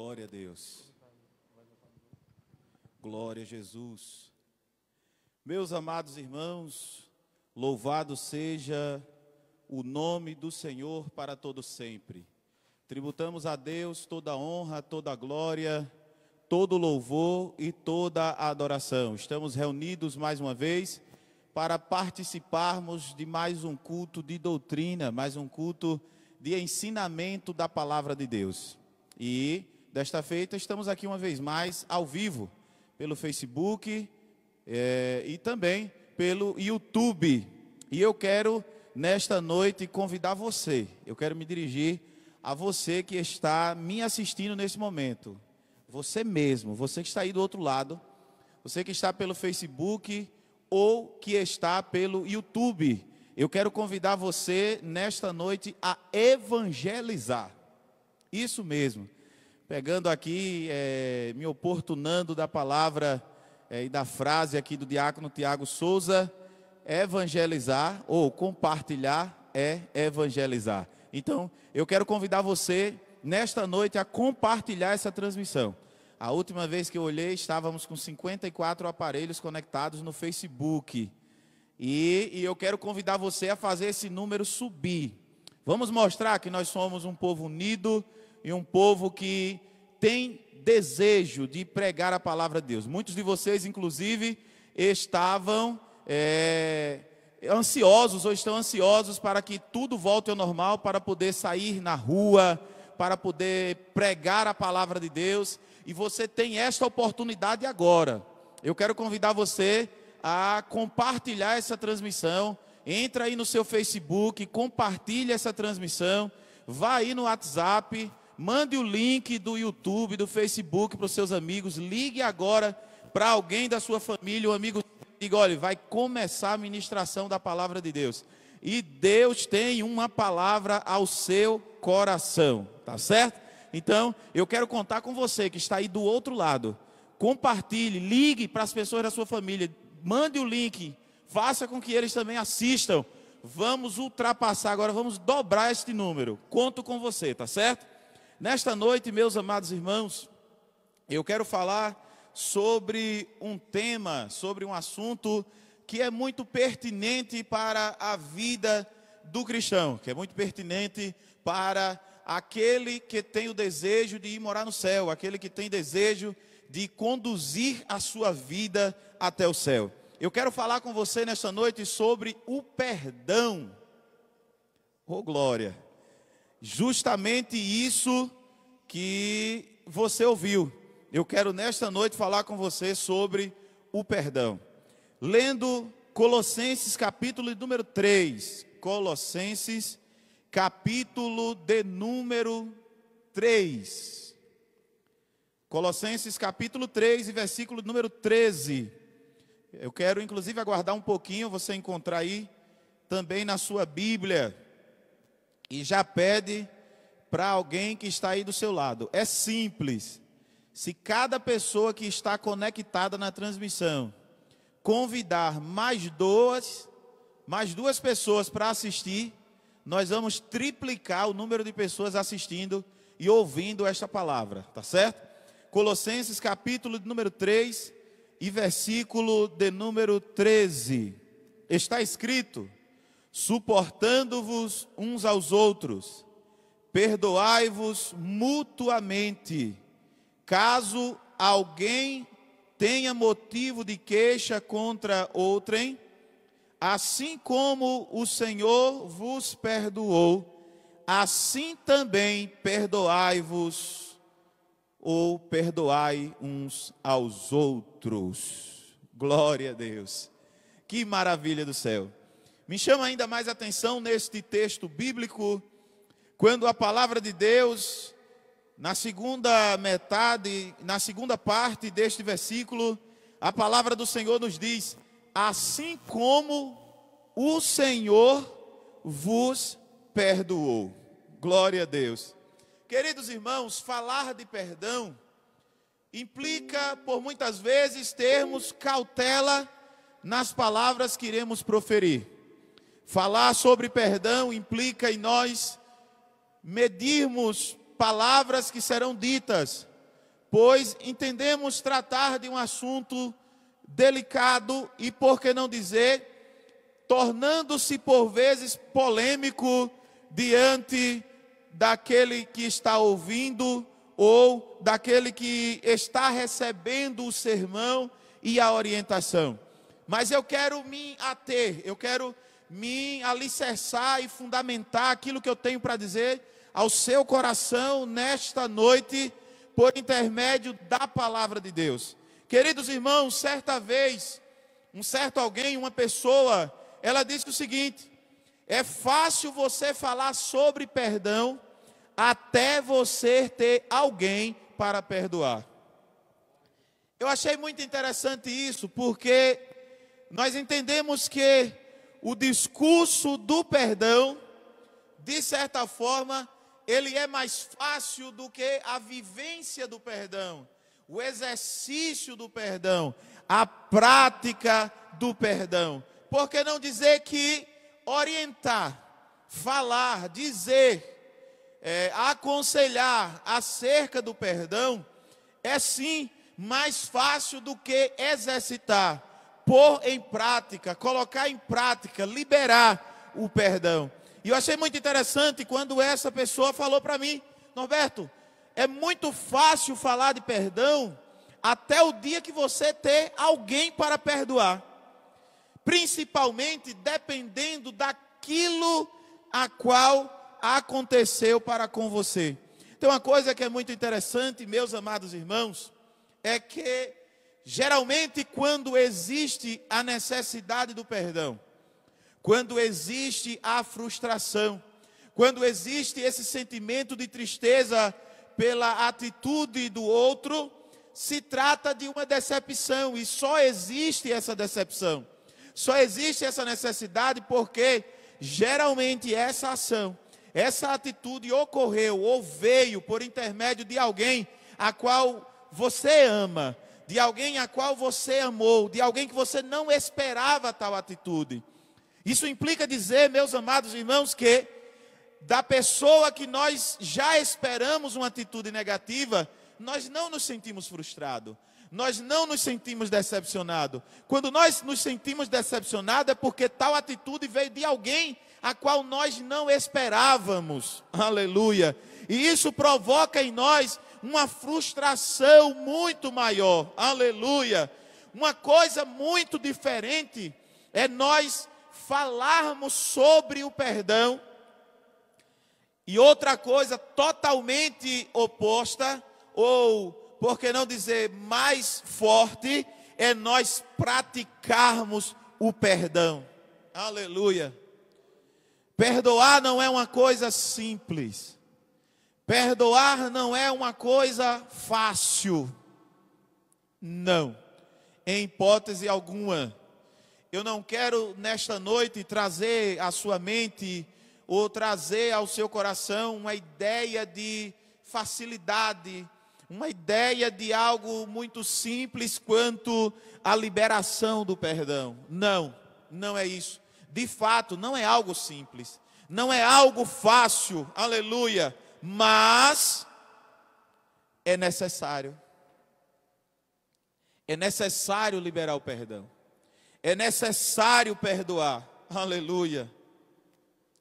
Glória a Deus. Glória a Jesus. Meus amados irmãos, louvado seja o nome do Senhor para todo sempre. Tributamos a Deus toda a honra, toda a glória, todo o louvor e toda a adoração. Estamos reunidos mais uma vez para participarmos de mais um culto de doutrina, mais um culto de ensinamento da palavra de Deus. E desta feita estamos aqui uma vez mais ao vivo, pelo Facebook e também pelo YouTube. E eu quero nesta noite convidar você, eu quero me dirigir a você que está me assistindo nesse momento. Você mesmo, você que está aí do outro lado, você que está pelo Facebook ou que está pelo YouTube. Eu quero convidar você nesta noite a evangelizar. Isso mesmo. Pegando aqui, me oportunando da palavra e da frase aqui do diácono Tiago Souza, evangelizar ou compartilhar é evangelizar. Então, eu quero convidar você nesta noite a compartilhar essa transmissão. A última vez que eu olhei, estávamos com 54 aparelhos conectados no Facebook. E eu quero convidar você a fazer esse número subir. Vamos mostrar que nós somos um povo unido e um povo que tem desejo de pregar a palavra de Deus. Muitos de vocês, inclusive, estavam ansiosos ou estão ansiosos para que tudo volte ao normal, para poder sair na rua, para poder pregar a palavra de Deus. E você tem esta oportunidade agora. Eu quero convidar você a compartilhar essa transmissão. Entra aí no seu Facebook, compartilhe essa transmissão, vá aí no WhatsApp, mande o link do YouTube, do Facebook para os seus amigos, ligue agora para alguém da sua família, um amigo, diga, olha, vai começar a ministração da palavra de Deus. E Deus tem uma palavra ao seu coração, tá certo? Então, eu quero contar com você que está aí do outro lado. Compartilhe, ligue para as pessoas da sua família, mande o link, faça com que eles também assistam. Vamos ultrapassar agora, vamos dobrar este número. Conto com você, tá certo? Nesta noite, meus amados irmãos, eu quero falar sobre um tema, sobre um assunto que é muito pertinente para a vida do cristão, que é muito pertinente para aquele que tem o desejo de ir morar no céu, aquele que tem desejo de conduzir a sua vida até o céu. Eu quero falar com você nesta noite sobre o perdão. Oh, glória! Justamente isso que você ouviu. Eu quero nesta noite falar com você sobre o perdão. Lendo Colossenses capítulo de número 3. Colossenses capítulo de número 3. Colossenses capítulo 3 e versículo número 13. Eu quero inclusive aguardar um pouquinho, você encontrar aí também na sua Bíblia. E já pede para alguém que está aí do seu lado. É simples. Se cada pessoa que está conectada na transmissão convidar mais duas pessoas para assistir, nós vamos triplicar o número de pessoas assistindo e ouvindo esta palavra, tá certo? Colossenses capítulo de número 3 e versículo de número 13. Está escrito: suportando-vos uns aos outros, perdoai-vos mutuamente, caso alguém tenha motivo de queixa contra outrem, assim como o Senhor vos perdoou, assim também perdoai-vos ou perdoai uns aos outros. Glória a Deus. Que maravilha do céu. Me chama ainda mais atenção neste texto bíblico, quando a palavra de Deus, na segunda metade, na segunda parte deste versículo, a palavra do Senhor nos diz: assim como o Senhor vos perdoou. Glória a Deus. Queridos irmãos, falar de perdão implica, por muitas vezes, termos cautela nas palavras que iremos proferir. Falar sobre perdão implica em nós medirmos palavras que serão ditas, pois entendemos tratar de um assunto delicado e, por que não dizer, tornando-se por vezes polêmico diante daquele que está ouvindo ou daquele que está recebendo o sermão e a orientação. Mas eu quero me ater, eu quero me alicerçar e fundamentar aquilo que eu tenho para dizer ao seu coração nesta noite, por intermédio da palavra de Deus. Queridos irmãos, certa vez, um certo alguém, uma pessoa, ela disse o seguinte: é fácil você falar sobre perdão até você ter alguém para perdoar. Eu achei muito interessante isso, porque nós entendemos que o discurso do perdão, de certa forma, ele é mais fácil do que a vivência do perdão, o exercício do perdão, a prática do perdão. Por que não dizer que orientar, falar, dizer, aconselhar acerca do perdão é sim mais fácil do que exercitar, pôr em prática, colocar em prática, liberar o perdão. E eu achei muito interessante quando essa pessoa falou para mim: Norberto, é muito fácil falar de perdão até o dia que você ter alguém para perdoar, principalmente dependendo daquilo a qual aconteceu para com você. Então, uma coisa que é muito interessante, meus amados irmãos, é que geralmente quando existe a necessidade do perdão, quando existe a frustração, quando existe esse sentimento de tristeza pela atitude do outro, se trata de uma decepção, e só existe essa decepção, só existe essa necessidade porque geralmente essa ação, essa atitude ocorreu ou veio por intermédio de alguém a qual você ama, de alguém a qual você amou, de alguém que você não esperava tal atitude. Isso implica dizer, meus amados irmãos, que da pessoa que nós já esperamos uma atitude negativa, nós não nos sentimos frustrados, nós não nos sentimos decepcionados. Quando nós nos sentimos decepcionados é porque tal atitude veio de alguém a qual nós não esperávamos. Aleluia! E isso provoca em nós uma frustração muito maior. Aleluia! Uma coisa muito diferente é nós falarmos sobre o perdão, e outra coisa totalmente oposta, ou por que não dizer mais forte, é nós praticarmos o perdão. Aleluia! Perdoar não é uma coisa simples. Perdoar não é uma coisa fácil. Não, em hipótese alguma. Eu não quero nesta noite trazer à sua mente ou trazer ao seu coração uma ideia de facilidade, uma ideia de algo muito simples quanto a liberação do perdão. Não, não é isso. De fato, não é algo simples, não é algo fácil, aleluia, mas é necessário. É necessário liberar o perdão. É necessário perdoar. Aleluia.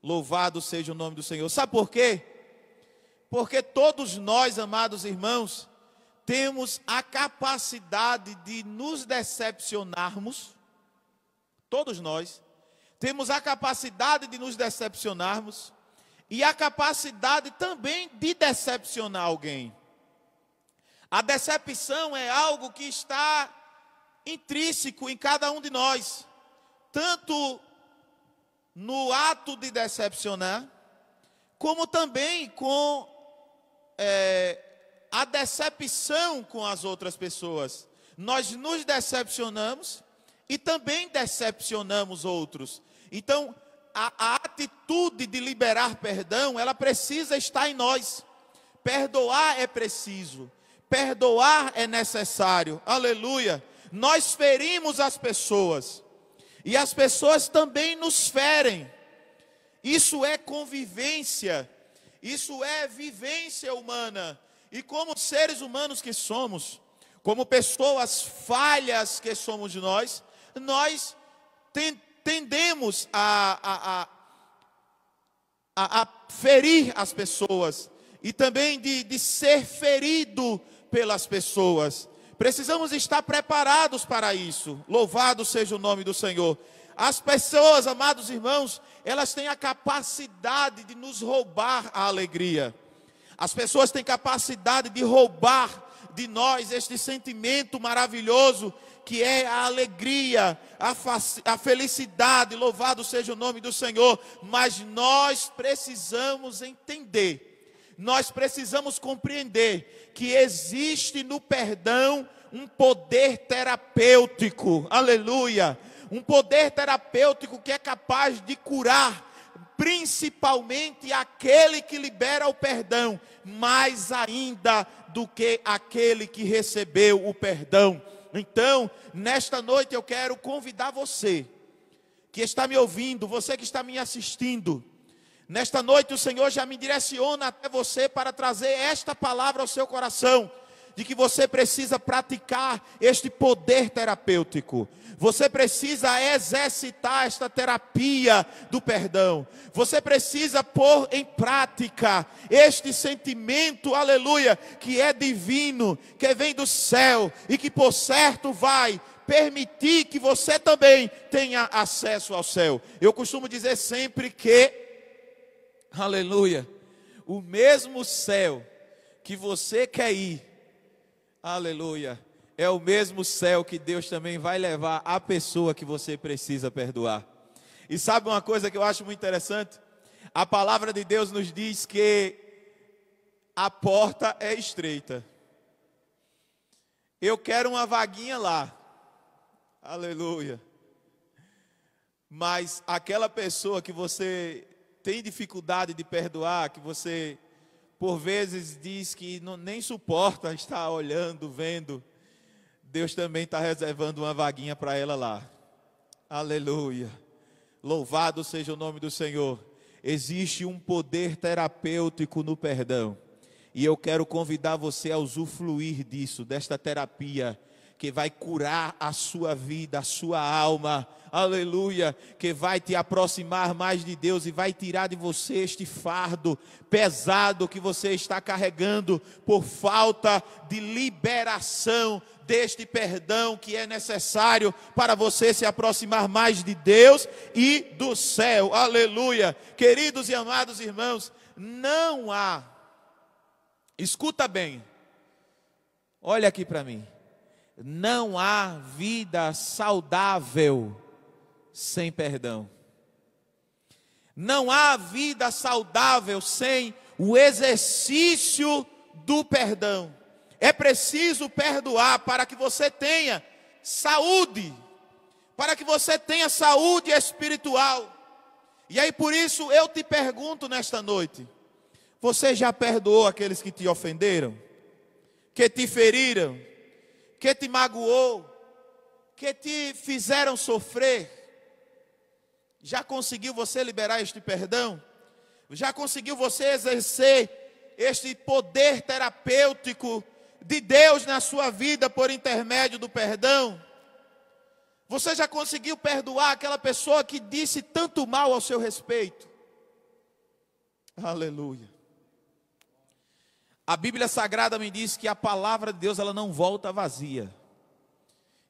Louvado seja o nome do Senhor. Sabe por quê? Porque todos nós, amados irmãos, temos a capacidade de nos decepcionarmos. Todos nós temos a capacidade de nos decepcionarmos e a capacidade também de decepcionar alguém. A decepção é algo que está intrínseco em cada um de nós, tanto no ato de decepcionar, como também com a decepção com as outras pessoas. Nós nos decepcionamos e também decepcionamos outros. Então, a atitude de liberar perdão, ela precisa estar em nós. Perdoar é preciso, perdoar é necessário. Aleluia! Nós ferimos as pessoas e as pessoas também nos ferem. Isso é convivência, isso é vivência humana. E como seres humanos que somos, como pessoas falhas que somos nós tendemos a ferir as pessoas e também de ser ferido pelas pessoas. Precisamos estar preparados para isso. Louvado seja o nome do Senhor. As pessoas, amados irmãos, elas têm a capacidade de nos roubar a alegria. As pessoas têm capacidade de roubar de nós este sentimento maravilhoso que é a alegria, a felicidade. Louvado seja o nome do Senhor. Mas nós precisamos entender, nós precisamos compreender que existe no perdão um poder terapêutico. Aleluia! Um poder terapêutico que é capaz de curar principalmente aquele que libera o perdão, mais ainda do que aquele que recebeu o perdão. Então, nesta noite eu quero convidar você que está me ouvindo, você que está me assistindo. Nesta noite o Senhor já me direciona até você para trazer esta palavra ao seu coração, de que você precisa praticar este poder terapêutico. Você precisa exercitar esta terapia do perdão. Você precisa pôr em prática este sentimento, aleluia, que é divino, que vem do céu e que por certo vai permitir que você também tenha acesso ao céu. Eu costumo dizer sempre que, aleluia, o mesmo céu que você quer ir, aleluia, é o mesmo céu que Deus também vai levar a pessoa que você precisa perdoar. E sabe uma coisa que eu acho muito interessante? A palavra de Deus nos diz que a porta é estreita. Eu quero uma vaguinha lá, aleluia. Mas aquela pessoa que você tem dificuldade de perdoar, que você por vezes diz que nem suporta estar olhando, vendo, Deus também está reservando uma vaguinha para ela lá. Aleluia. Louvado seja o nome do Senhor. Existe um poder terapêutico no perdão. E eu quero convidar você a usufruir disso, desta terapia, que vai curar a sua vida, a sua alma. Aleluia, que vai te aproximar mais de Deus e vai tirar de você este fardo pesado que você está carregando por falta de liberação deste perdão que é necessário para você se aproximar mais de Deus e do céu. Aleluia. Queridos e amados irmãos, não há, escuta bem, olha aqui para mim, não há vida saudável sem perdão. Não há vida saudável sem o exercício do perdão. É preciso perdoar para que você tenha saúde, para que você tenha saúde espiritual. E aí por isso eu te pergunto nesta noite: você já perdoou aqueles que te ofenderam, que te feriram, que te magoou, que te fizeram sofrer? Já conseguiu você liberar este perdão? Já conseguiu você exercer este poder terapêutico de Deus na sua vida por intermédio do perdão? Você já conseguiu perdoar aquela pessoa que disse tanto mal ao seu respeito? Aleluia. A Bíblia Sagrada me diz que a palavra de Deus ela não volta vazia.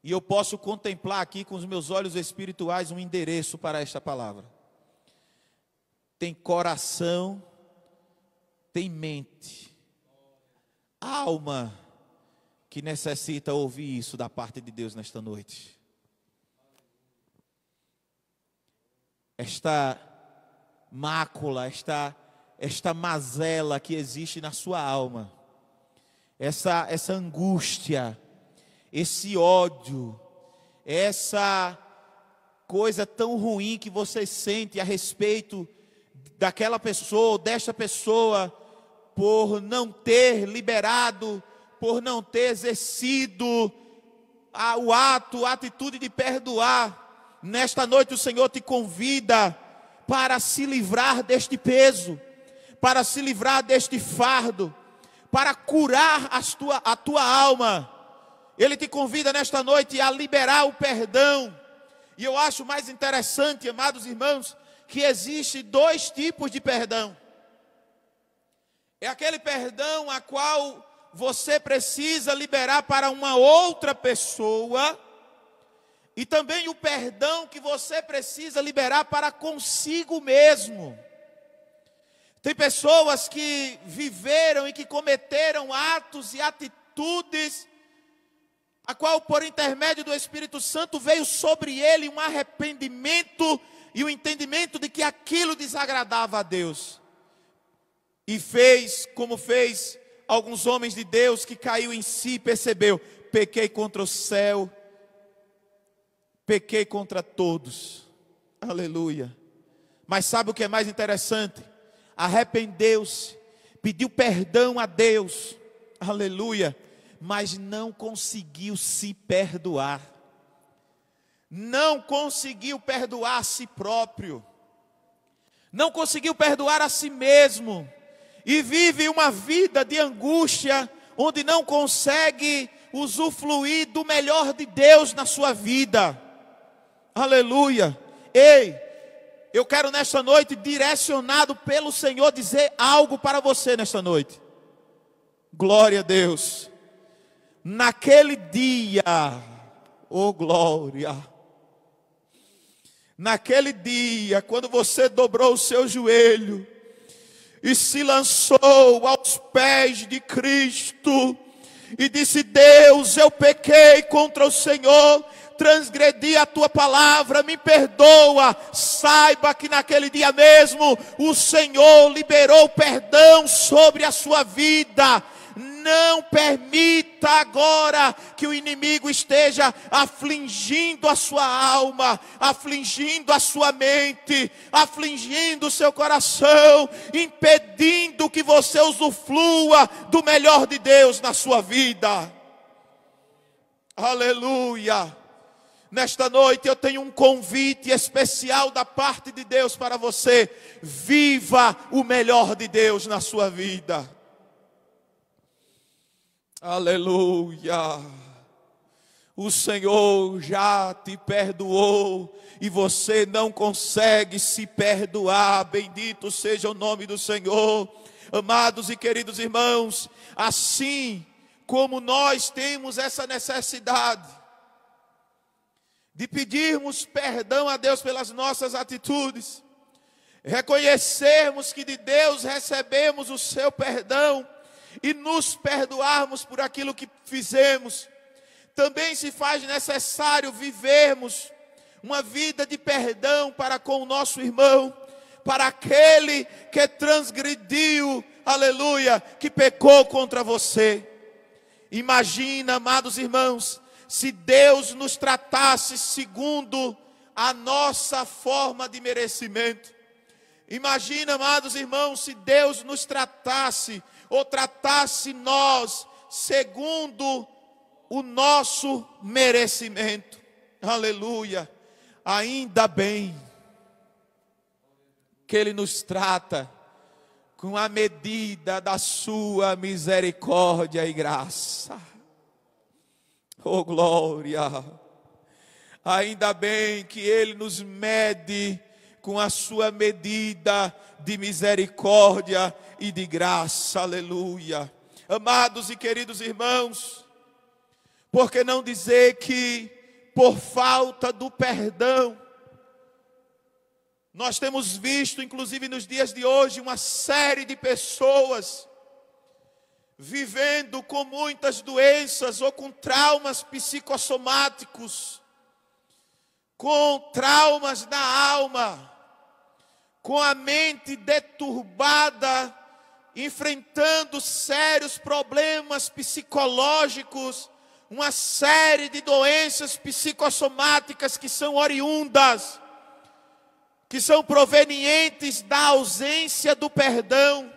E eu posso contemplar aqui com os meus olhos espirituais um endereço para esta palavra. Tem coração, tem mente, alma que necessita ouvir isso da parte de Deus nesta noite. Esta mácula, esta mazela que existe na sua alma, essa angústia, esse ódio, essa coisa tão ruim que você sente a respeito daquela pessoa, desta pessoa, por não ter liberado, por não ter exercido a atitude de perdoar. Nesta noite o Senhor te convida para se livrar deste peso, para se livrar deste fardo, para curar a tua alma. Ele te convida nesta noite a liberar o perdão. E eu acho mais interessante, amados irmãos, que existe dois tipos de perdão. É aquele perdão a qual você precisa liberar para uma outra pessoa, e também o perdão que você precisa liberar para consigo mesmo. Tem pessoas que viveram e que cometeram atos e atitudes, a qual por intermédio do Espírito Santo veio sobre ele um arrependimento e o entendimento de que aquilo desagradava a Deus. E fez como fez alguns homens de Deus, que caiu em si e percebeu: pequei contra o céu, pequei contra todos. Aleluia. Mas sabe o que é mais interessante? Arrependeu-se, pediu perdão a Deus. Aleluia. Mas não conseguiu se perdoar. Não conseguiu perdoar a si próprio. Não conseguiu perdoar a si mesmo. E vive uma vida de angústia, onde não consegue usufruir do melhor de Deus na sua vida. Aleluia. Ei, eu quero nesta noite, direcionado pelo Senhor, dizer algo para você nesta noite. Glória a Deus. Naquele dia, oh glória, naquele dia, quando você dobrou o seu joelho e se lançou aos pés de Cristo e disse: Deus, eu pequei contra o Senhor, transgredi a tua palavra, me perdoa. Saiba que naquele dia mesmo o Senhor liberou perdão sobre a sua vida. Não permita agora que o inimigo esteja afligindo a sua alma, afligindo a sua mente, afligindo o seu coração, impedindo que você usufrua do melhor de Deus na sua vida. Aleluia. Nesta noite eu tenho um convite especial da parte de Deus para você. Viva o melhor de Deus na sua vida. Aleluia. O Senhor já te perdoou e você não consegue se perdoar. Bendito seja o nome do Senhor. Amados e queridos irmãos, assim como nós temos essa necessidade de pedirmos perdão a Deus pelas nossas atitudes, reconhecermos que de Deus recebemos o seu perdão e nos perdoarmos por aquilo que fizemos, também se faz necessário vivermos uma vida de perdão para com o nosso irmão, para aquele que transgrediu, aleluia, que pecou contra você. Imagina, amados irmãos, se Deus nos tratasse segundo a nossa forma de merecimento. Imagina, amados irmãos, se Deus nos tratasse ou tratasse nós segundo o nosso merecimento. Aleluia. Ainda bem que Ele nos trata com a medida da sua misericórdia e graça. Oh glória. Ainda bem que Ele nos mede com a sua medida de misericórdia e de graça. Aleluia. Amados e queridos irmãos, por que não dizer que por falta do perdão, nós temos visto, inclusive nos dias de hoje, uma série de pessoas vivendo com muitas doenças ou com traumas psicossomáticos, com traumas na alma, com a mente deturbada, enfrentando sérios problemas psicológicos, uma série de doenças psicossomáticas que são oriundas, que são provenientes da ausência do perdão,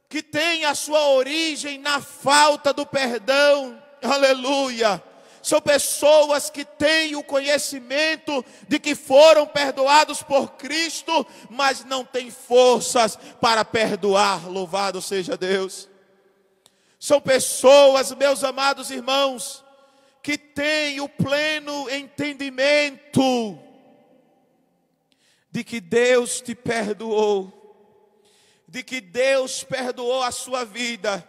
que tem a sua origem na falta do perdão. Aleluia. São pessoas que têm o conhecimento de que foram perdoados por Cristo, mas não têm forças para perdoar. Louvado seja Deus. São pessoas, meus amados irmãos, que têm o pleno entendimento de que Deus te perdoou, de que Deus perdoou a sua vida,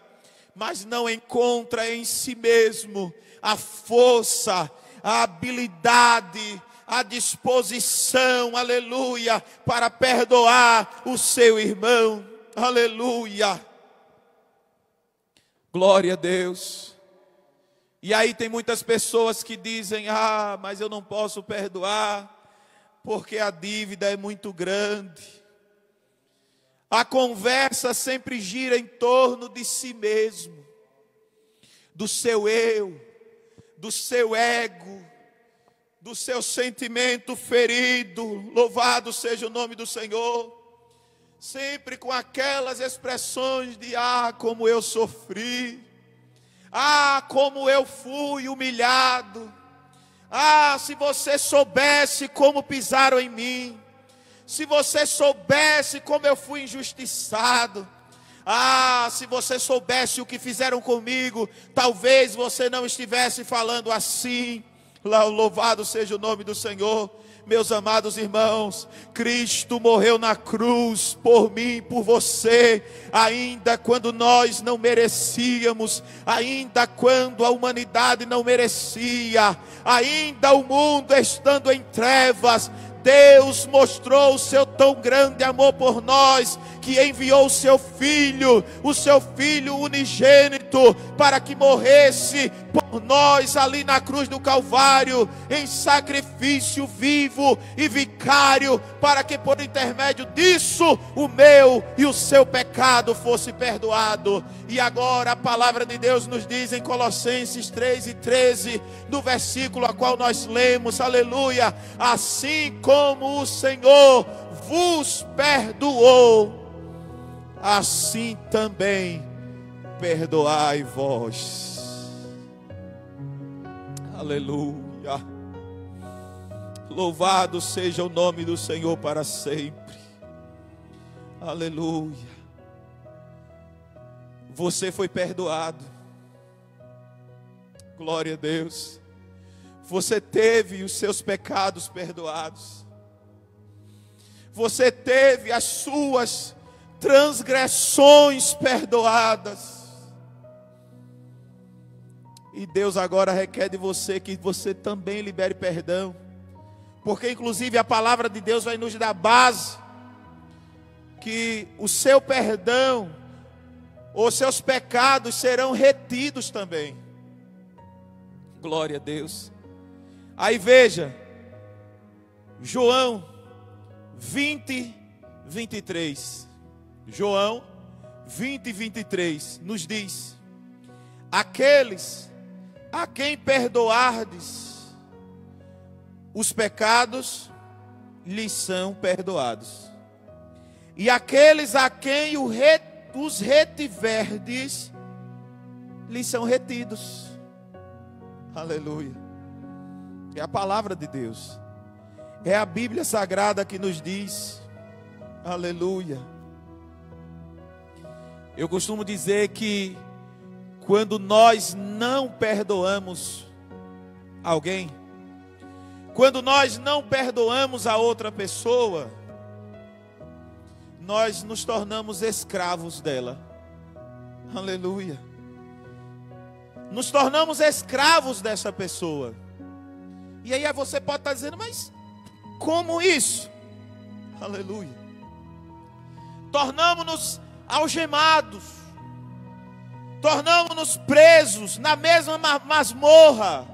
mas não encontra em si mesmo a força, a habilidade, a disposição, aleluia, para perdoar o seu irmão, aleluia. Glória a Deus. E aí tem muitas pessoas que dizem: mas eu não posso perdoar, porque a dívida é muito grande. A conversa sempre gira em torno de si mesmo, do seu eu, do seu ego, do seu sentimento ferido. Louvado seja o nome do Senhor. Sempre com aquelas expressões de: como eu sofri, como eu fui humilhado, se você soubesse como pisaram em mim, se você soubesse como eu fui injustiçado, se você soubesse o que fizeram comigo, talvez você não estivesse falando assim. Louvado seja o nome do Senhor. Meus amados irmãos, Cristo morreu na cruz por mim, por você, ainda quando nós não merecíamos, ainda quando a humanidade não merecia, ainda o mundo estando em trevas, Deus mostrou o seu tão grande amor por nós, que enviou o seu Filho unigênito, para que morresse por nós ali na cruz do Calvário, em sacrifício vivo e vicário, para que por intermédio disso, o meu e o seu pecado fosse perdoado. E agora a palavra de Deus nos diz em Colossenses 3:13, no versículo a qual nós lemos, aleluia: assim como o Senhor vos perdoou, assim também perdoai vós. Aleluia. Louvado seja o nome do Senhor para sempre. Aleluia. Você foi perdoado. Glória a Deus. Você teve os seus pecados perdoados. Você teve as suas transgressões perdoadas. E Deus agora requer de você que você também libere perdão, porque inclusive a palavra de Deus vai nos dar base que o seu perdão, os seus pecados serão retidos também. Glória a Deus. Aí veja, João 20:23. João 20:23 nos diz: aqueles a quem perdoardes os pecados, lhes são perdoados. E aqueles a quem os retiverdes, lhes são retidos. Aleluia. É a palavra de Deus. É a Bíblia Sagrada que nos diz. Aleluia. Eu costumo dizer que quando nós não perdoamos alguém, quando nós não perdoamos a outra pessoa, nós nos tornamos escravos dela. Aleluia. Nos tornamos escravos dessa pessoa. E aí você pode estar dizendo: mas como isso? Aleluia. Tornamos-nos algemados, tornamos-nos presos na mesma masmorra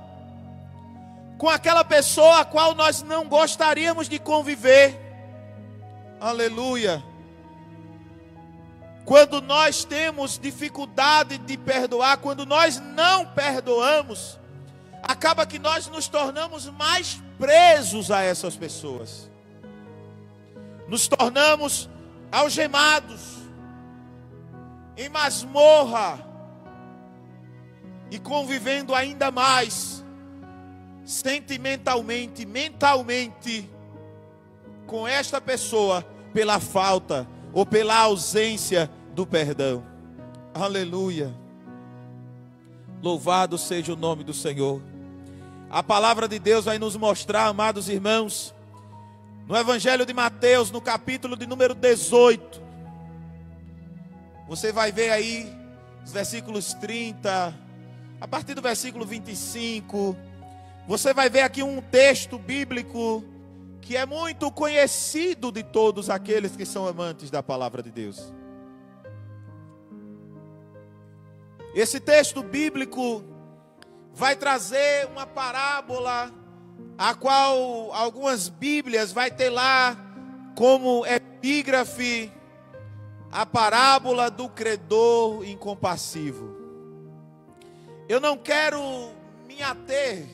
com aquela pessoa a qual nós não gostaríamos de conviver. Aleluia. Quando nós temos dificuldade de perdoar, quando nós não perdoamos, acaba que nós nos tornamos mais presos a essas pessoas. Nos tornamos algemados, em masmorra, e convivendo ainda mais sentimentalmente, mentalmente com esta pessoa, pela falta ou pela ausência do perdão. Aleluia. Louvado seja o nome do Senhor. A palavra de Deus vai nos mostrar, amados irmãos, no Evangelho de Mateus, no capítulo de número 18. Você vai ver aí os versículos 30, a partir do versículo 25. Você vai ver aqui um texto bíblico que é muito conhecido de todos aqueles que são amantes da palavra de Deus. Esse texto bíblico vai trazer uma parábola, a qual algumas Bíblias vai ter lá como epígrafe a parábola do credor incompassivo. Eu não quero me ater,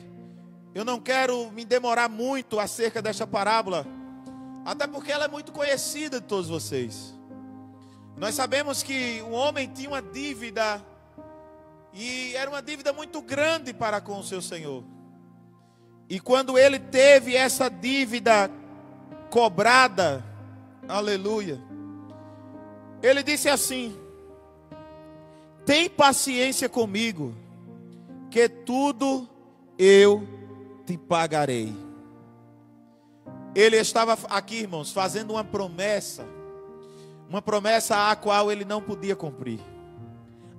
eu não quero me demorar muito acerca desta parábola, até porque ela é muito conhecida de todos vocês. Nós sabemos que um homem tinha uma dívida, e era uma dívida muito grande para com o seu senhor. E quando ele teve essa dívida cobrada, aleluia, ele disse assim: tem paciência comigo, que tudo eu te pagarei. Ele estava aqui, irmãos, fazendo uma promessa a qual ele não podia cumprir.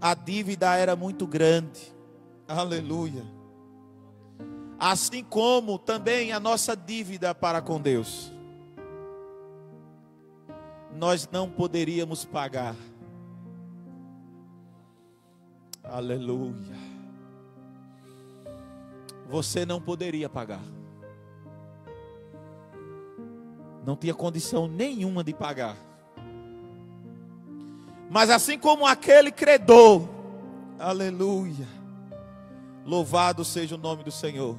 A dívida era muito grande, aleluia. Assim como também a nossa dívida para com Deus, nós não poderíamos pagar, aleluia. Você não poderia pagar, não tinha condição nenhuma de pagar. Mas assim como aquele credor, aleluia, louvado seja o nome do Senhor,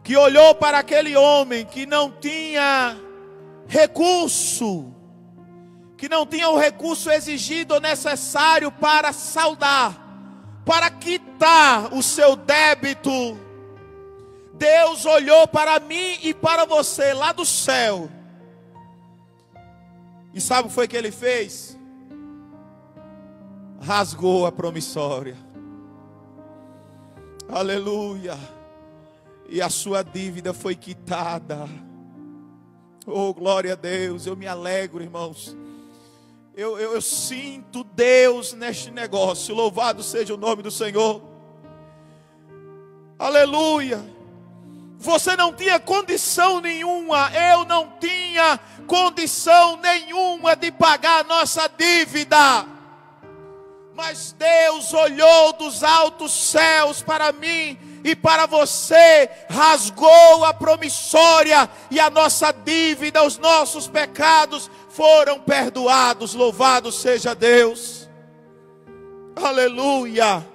que olhou para aquele homem que não tinha recurso, que não tinha o recurso exigido ou necessário para saldar, para quitar o seu débito. Deus olhou para mim e para você lá do céu, e sabe o que foi que ele fez? Rasgou a promissória, aleluia, e a sua dívida foi quitada. Oh, glória a Deus. Eu me alegro, irmãos. Eu sinto Deus neste negócio. Louvado seja o nome do Senhor, aleluia. Você não tinha condição nenhuma, eu não tinha condição nenhuma de pagar a nossa dívida. Mas Deus olhou dos altos céus para mim e para você, rasgou a promissória, e a nossa dívida, os nossos pecados foram perdoados. Louvado seja Deus, aleluia.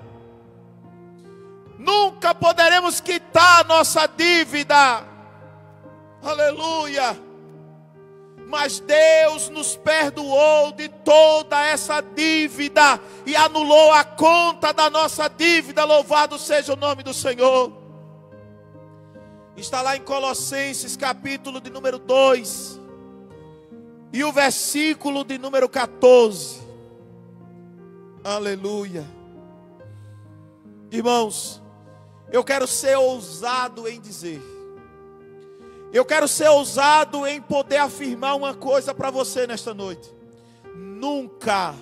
Nunca poderemos quitar a nossa dívida, aleluia. Mas Deus nos perdoou de toda essa dívida e anulou a conta da nossa dívida. Louvado seja o nome do Senhor. Está lá em Colossenses capítulo de número 2 e o versículo de número 14. Aleluia. Irmãos, eu quero ser ousado em dizer, eu quero ser ousado em poder afirmar uma coisa para você nesta noite. Nunca,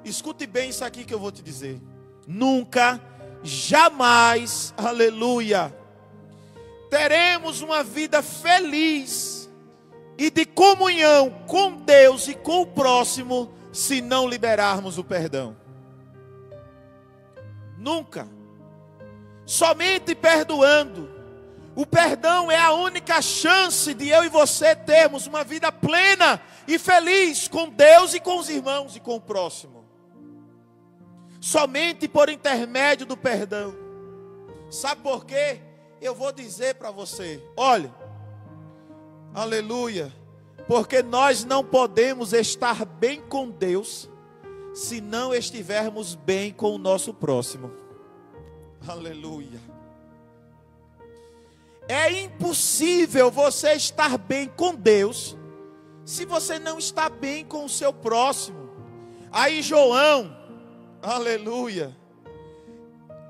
escute bem isso aqui que eu vou te dizer. Nunca, jamais, aleluia, teremos uma vida feliz e de comunhão com Deus e com o próximo se não liberarmos o perdão. Nunca. Somente perdoando. O perdão é a única chance de eu e você termos uma vida plena e feliz com Deus e com os irmãos e com o próximo. Somente por intermédio do perdão. Sabe por quê? Eu vou dizer para você, olha, aleluia, porque nós não podemos estar bem com Deus se não estivermos bem com o nosso próximo. Aleluia. É impossível você estar bem com Deus se você não está bem com o seu próximo. Aí João, aleluia,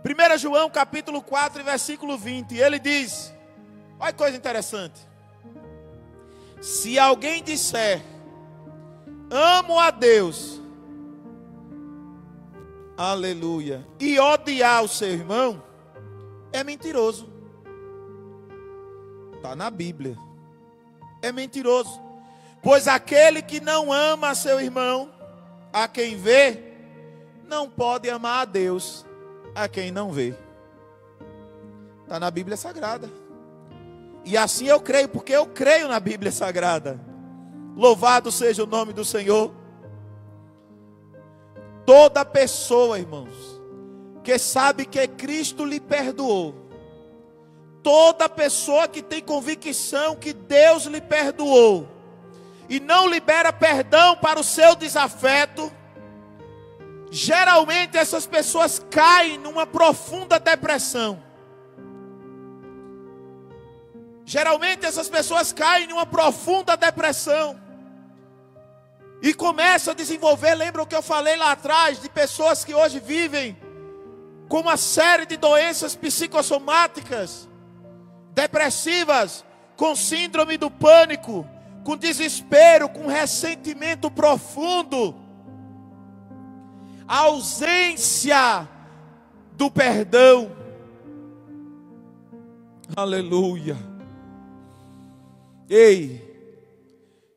1 João capítulo 4, versículo 20, ele diz, olha que coisa interessante. Se alguém disser, amo a Deus, aleluia, e odiar o seu irmão, é mentiroso. Está na Bíblia. É mentiroso. Pois aquele que não ama a seu irmão, a quem vê, não pode amar a Deus, a quem não vê. Está na Bíblia Sagrada. E assim eu creio, porque eu creio na Bíblia Sagrada. Louvado seja o nome do Senhor. Toda pessoa, irmãos, que sabe que Cristo lhe perdoou, toda pessoa que tem convicção que Deus lhe perdoou, e não libera perdão para o seu desafeto, geralmente essas pessoas caem numa profunda depressão. Geralmente essas pessoas caem numa profunda depressão. E começam a desenvolver, lembra o que eu falei lá atrás, de pessoas que hoje vivem com uma série de doenças psicossomáticas, depressivas, com síndrome do pânico, com desespero, com ressentimento profundo, a ausência do perdão. Aleluia. Ei,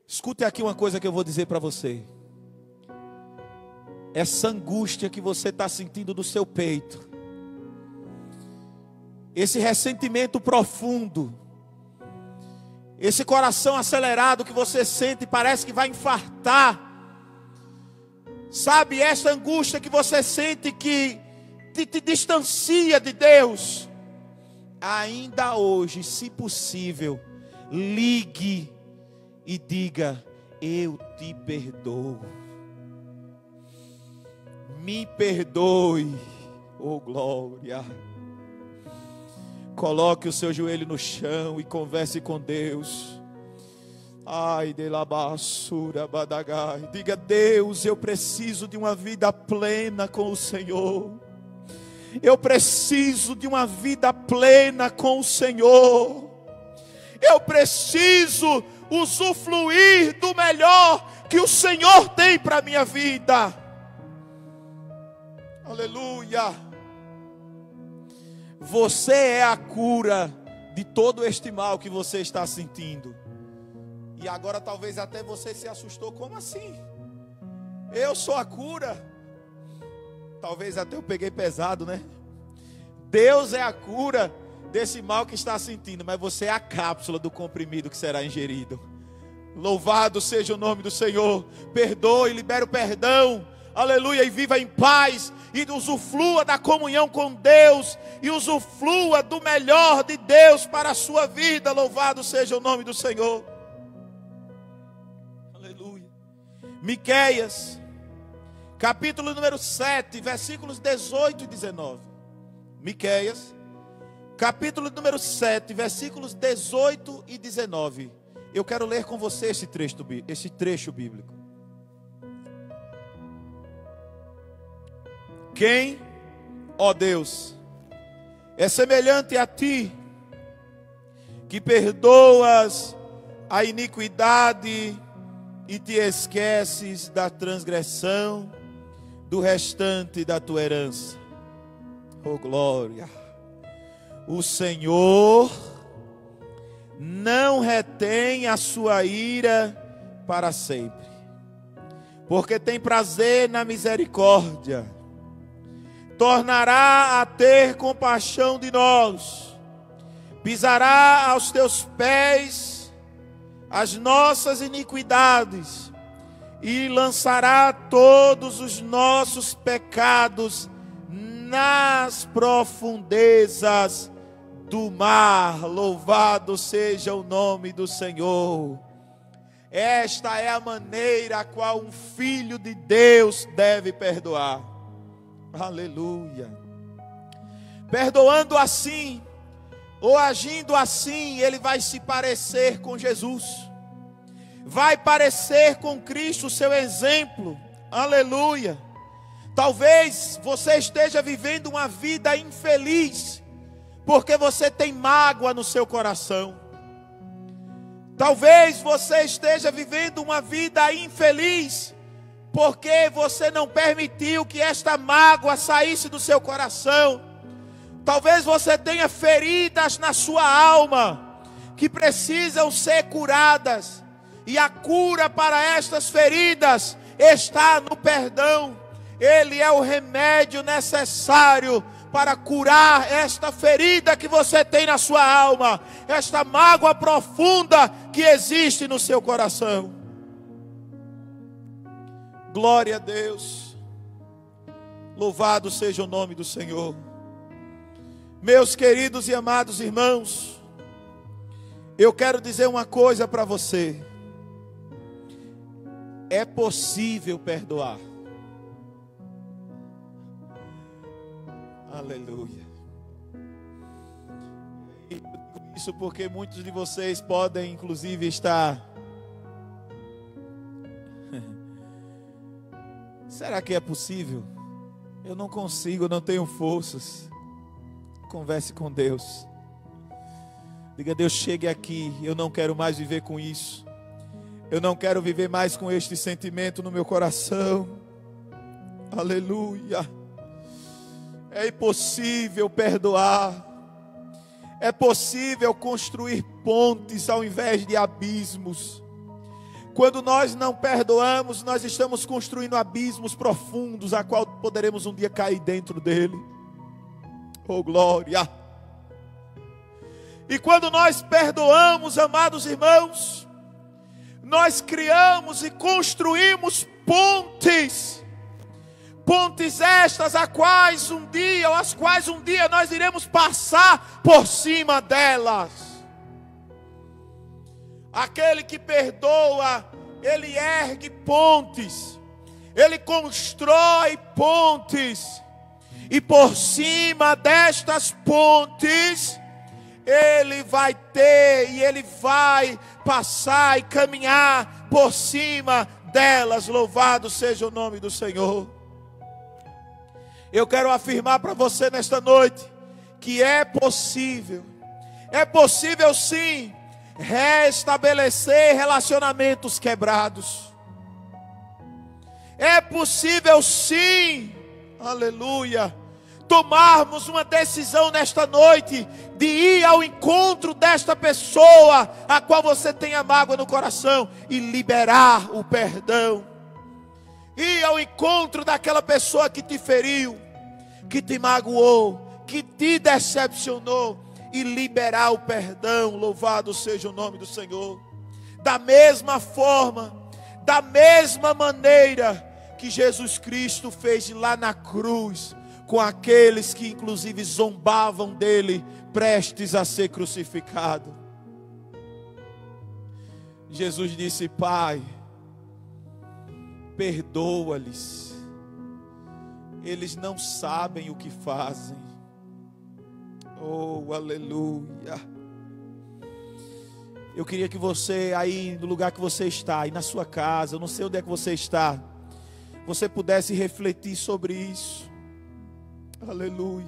escute aqui uma coisa que eu vou dizer para você. Essa angústia que você está sentindo no seu peito, esse ressentimento profundo, esse coração acelerado que você sente, parece que vai infartar. Sabe, essa angústia que você sente que te distancia de Deus. Ainda hoje, se possível, ligue e diga: eu te perdoo. Me perdoe, oh glória. Coloque o seu joelho no chão e converse com Deus. Ai de la basura badagai. Diga: Deus, eu preciso de uma vida plena com o Senhor. Eu preciso de uma vida plena com o Senhor. Eu preciso usufruir do melhor que o Senhor tem para a minha vida. Aleluia. Você é a cura de todo este mal que você está sentindo. E agora talvez até você se assustou. Como assim? Eu sou a cura? Talvez até eu peguei pesado, né? Deus é a cura desse mal que está sentindo, mas você é a cápsula do comprimido que será ingerido. Louvado seja o nome do Senhor. Perdoe, libere o perdão. Aleluia, e viva em paz, e usufrua da comunhão com Deus, e usufrua do melhor de Deus para a sua vida. Louvado seja o nome do Senhor. Aleluia. Miqueias, capítulo número 7, versículos 18 e 19. Miqueias, capítulo número 7, versículos 18 e 19. Eu quero ler com você esse trecho bíblico. Quem, ó Deus, é semelhante a ti, que perdoas a iniquidade e te esqueces da transgressão do restante da tua herança. Oh glória! O Senhor não retém a sua ira para sempre, porque tem prazer na misericórdia. Tornará a ter compaixão de nós, pisará aos teus pés as nossas iniquidades, e lançará todos os nossos pecados nas profundezas do mar. Louvado seja o nome do Senhor. Esta é a maneira a qual um filho de Deus deve perdoar. Aleluia. Perdoando assim, ou agindo assim, ele vai se parecer com Jesus, vai parecer com Cristo, seu exemplo. Aleluia. Talvez você esteja vivendo uma vida infeliz, porque você tem mágoa no seu coração. Talvez você esteja vivendo uma vida infeliz, porque você não permitiu que esta mágoa saísse do seu coração. Talvez você tenha feridas na sua alma, que precisam ser curadas. E a cura para estas feridas está no perdão. Ele é o remédio necessário para curar esta ferida que você tem na sua alma, esta mágoa profunda que existe no seu coração. Glória a Deus. Louvado seja o nome do Senhor. Meus queridos e amados irmãos, eu quero dizer uma coisa para você. É possível perdoar. Aleluia. E eu digo isso porque muitos de vocês podem inclusive estar... Será que é possível? Eu não consigo, eu não tenho forças. Converse com Deus. Diga: Deus, chegue aqui, eu não quero mais viver com isso. Eu não quero viver mais com este sentimento no meu coração. Aleluia. É impossível perdoar. É possível construir pontes ao invés de abismos. Quando nós não perdoamos, nós estamos construindo abismos profundos, a qual poderemos um dia cair dentro dele. Oh, glória! E quando nós perdoamos, amados irmãos, nós criamos e construímos pontes. Pontes estas as quais um dia nós iremos passar por cima delas. Aquele que perdoa, ele ergue pontes, ele constrói pontes, e por cima destas pontes, ele vai ter e ele vai passar e caminhar por cima delas. Louvado seja o nome do Senhor. Eu quero afirmar para você nesta noite que é possível sim, restabelecer relacionamentos quebrados. É possível sim, aleluia, tomarmos uma decisão nesta noite de ir ao encontro desta pessoa a qual você tem a mágoa no coração e liberar o perdão. Ir ao encontro daquela pessoa que te feriu, que te magoou, que te decepcionou, e liberar o perdão. Louvado seja o nome do Senhor. Da mesma forma, da mesma maneira que Jesus Cristo fez lá na cruz, com aqueles que inclusive zombavam dele, prestes a ser crucificado. Jesus disse: Pai, perdoa-lhes, eles não sabem o que fazem. Oh, aleluia. Eu queria que você aí no lugar que você está, aí na sua casa, eu não sei onde é que você está, você pudesse refletir sobre isso. Aleluia.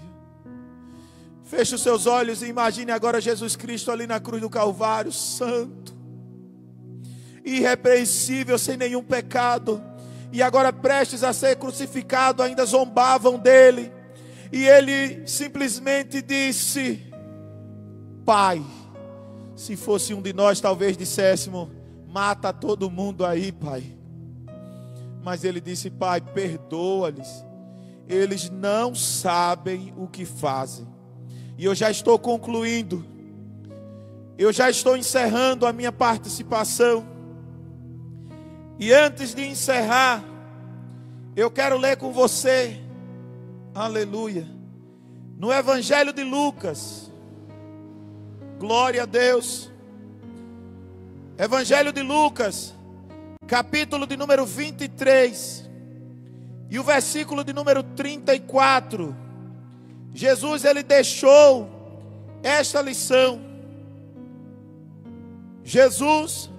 Feche os seus olhos e imagine agora Jesus Cristo ali na cruz do Calvário, santo, irrepreensível, sem nenhum pecado, e agora prestes a ser crucificado, ainda zombavam dele, e ele simplesmente disse: Pai, se fosse um de nós talvez disséssemos: mata todo mundo aí, Pai. Mas ele disse: Pai, perdoa-lhes, eles não sabem o que fazem. E eu já estou concluindo, eu já estou encerrando a minha participação. E antes de encerrar, eu quero ler com você, aleluia, no Evangelho de Lucas. Glória a Deus. Evangelho de Lucas, capítulo de número 23, e o versículo de número 34. Jesus, ele deixou esta lição. Jesus,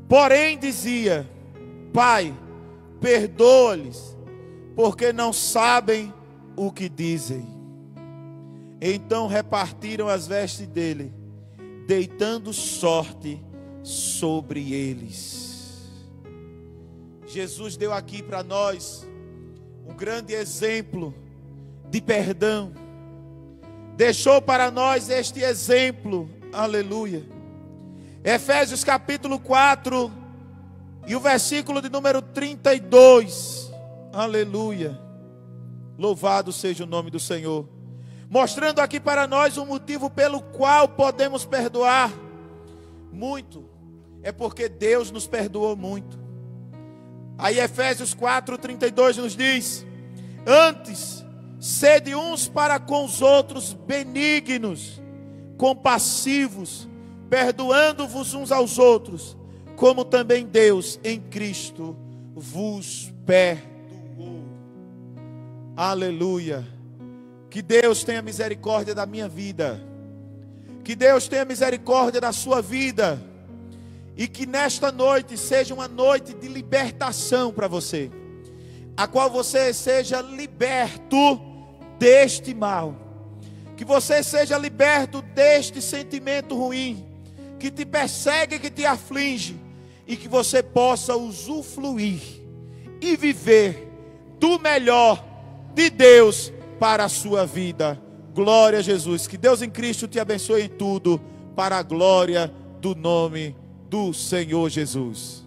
porém, dizia: Pai, perdoa-lhes, porque não sabem o que dizem. Então repartiram as vestes dele, deitando sorte sobre eles. Jesus deu aqui para nós um grande exemplo de perdão. Deixou para nós este exemplo, aleluia. Efésios capítulo 4 e o versículo de número 32, aleluia. Louvado seja o nome do Senhor. Mostrando aqui para nós o motivo pelo qual podemos perdoar muito. É porque Deus nos perdoou muito. Aí Efésios 4:32 nos diz: antes, sede uns para com os outros benignos, compassivos, perdoando-vos uns aos outros, como também Deus em Cristo vos perdoou. Aleluia. Que Deus tenha misericórdia da minha vida. Que Deus tenha misericórdia da sua vida. E que nesta noite seja uma noite de libertação para você, a qual você seja liberto deste mal. Que você seja liberto deste sentimento ruim, que te persegue, que te aflige. E que você possa usufruir e viver do melhor de Deus para a sua vida. Glória a Jesus. Que Deus em Cristo te abençoe em tudo, para a glória do nome do Senhor Jesus.